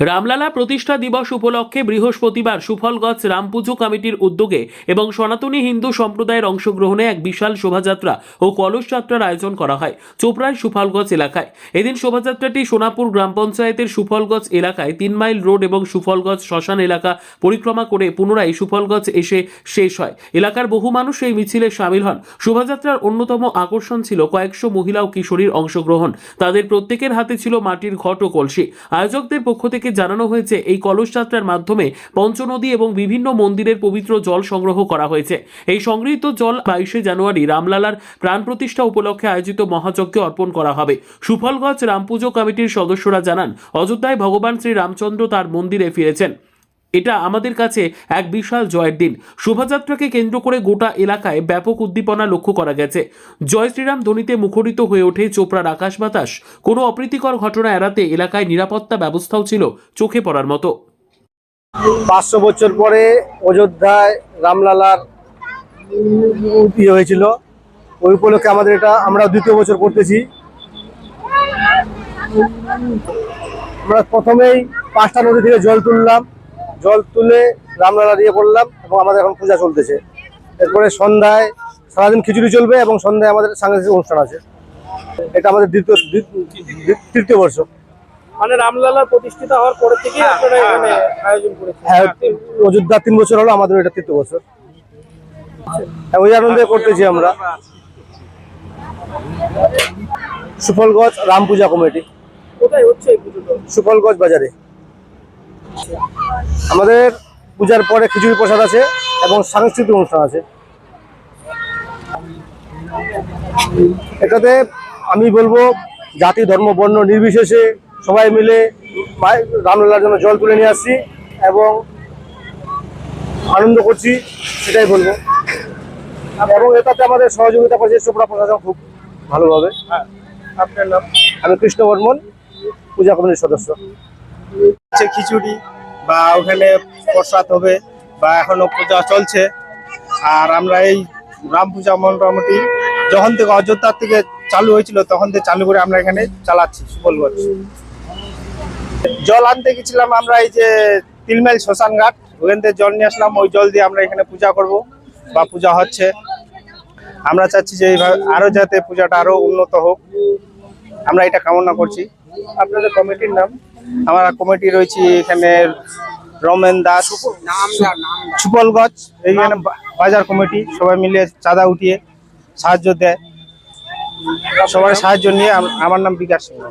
রামলালা প্রতিষ্ঠা দিবস উপলক্ষে বৃহস্পতিবার সুফলগঞ্জ রামপুজো কমিটির উদ্যোগে এবং সনাতনী হিন্দু সম্প্রদায়ের অংশগ্রহণে এক বিশাল শোভাযাত্রা ও কলস যাত্রার আয়োজন করা হয় চোপড়ায় সুফলগঞ্জ এলাকায়। এদিন শোভাযাত্রাটি সোনাপুর গ্রাম পঞ্চায়েতের সুফলগঞ্জ এলাকায় 3 মাইল রোড এবং সুফলগঞ্জ শ্মশান এলাকা পরিক্রমা করে পুনরায় সুফলগঞ্জ এসে শেষ হয়। এলাকার বহু মানুষ এই মিছিলে সামিল হন। শোভাযাত্রার অন্যতম আকর্ষণ ছিল কয়েকশো মহিলা ও কিশোরীর অংশগ্রহণ। তাদের প্রত্যেকের হাতে ছিল মাটির ঘট ও কলসি। আয়োজকদের পক্ষ থেকে জানানো হয়েছে এই কলস যাত্রার মাধ্যমে পঞ্চনদী এবং বিভিন্ন মন্দিরের পবিত্র জল সংগ্রহ করা হয়েছে। এই সংগৃহীত জল 22শে জানুয়ারি রামলালার প্রাণ প্রতিষ্ঠা উপলক্ষে আয়োজিত মহাযজ্ঞে অর্পণ করা হবে। সুফলগঞ্জ রামপুজো কমিটির সদস্যরা জানান, অযোধ্যায় ভগবান শ্রী রামচন্দ্র তার মন্দিরে ফিরেছেন। এটা আমাদের কাছে এক বিশাল জয়ের দিন। শোভাযাত্রাকে কেন্দ্র করে গোটা এলাকায় ব্যাপক উদ্দীপনা লক্ষ্য করা গেছে। জয় শ্রীরাম ধ্বনিতে মুখরিত হয়ে ওঠে চোপড়ার আকাশ বাতাস। কোনো অপ্রীতিকর ঘটনা এড়াতে এলাকায় নিরাপত্তা ব্যবস্থাও ছিল চোখে পড়ার মতো। 500 বছর পরে অযোধ্যায় রামলালার হয়েছিল, ওই উপলক্ষে আমাদের এটা আমরা 2য় বছর করতেছি। আমরা প্রথমেই 5টা নদী থেকে জল তুললাম, জল তুলে রামলালা দিয়ে পড়লাম এবং আমাদের এখন পূজা চলতেছে। এরপরে সন্ধ্যায় সারাদিন খিচুড়ি চলবে এবং সন্ধ্যায় আমাদের সাংস্কৃতিক অনুষ্ঠান আছে। এটা আমাদের তৃতীয় বর্ষ। মানে রামলালা প্রতিষ্ঠিত হওয়ার পরে থেকে আপনারা এখানে আয়োজন করেছেন? হ্যাঁ, অযোধ্যা 3 বছর হলো, আমাদের এটা 3য় বছর। ওই আনন্দে করতেছি আমরা। সুফলগঞ্জ রাম পূজা কমিটি। কোথায় হচ্ছে এই পুজোটা? সুফলগঞ্জ বাজারে। আমাদের পূজার পরে খিচুড়ি প্রসাদ আছে এবং সাংস্কৃতিক অনুষ্ঠান আছে। এটাতে আমি বলবো জাতি ধর্ম বর্ণ নির্বিশেষে সবাই মিলে রামলালার জন্য জল তুলে নিয়ে আসছি এবং আনন্দ করছি, সেটাই বলবো। এবং এটাতে আমাদের সহযোগিতা করছে চোপড়া প্রশাসন খুব ভালোভাবে। আপনার নাম? আমি কৃষ্ণ বর্মন, পূজা কমিটির সদস্য। খিচুড়ি বা ওখানে প্রসাদ হবে বা এখনো পূজা চলছে। আর আমরা এই রাম পূজা মোটামুটি যখন থেকে অযোধ্যা থেকে চালু হয়েছিল তখন থেকে চালু করে আমরা এখানে চালাচ্ছি। সুফলগঞ্জ জল আনতে গেছিলাম আমরা, এই যে 3 মাইল শ্মশান ঘাট, ওখান থেকে জল নিয়ে আসলাম। ওই জল দিয়ে আমরা এখানে পূজা করব বা পূজা হচ্ছে। আমরা চাচ্ছি যে এইভাবে আরো যাতে পূজাটা আরো উন্নত হোক, আমরা এটা কামনা করছি। আপনাদের কমিটির নাম? আমার কমিটি রয়েছে এখানে রমেন দাস, সুফলগঞ্জ এইখানে বাজার কমিটি, সবাই মিলে চাঁদা উঠিয়ে সাহায্য দেয়। সবার সাহায্য নিয়ে আমার নাম বিকাশ সিংহ।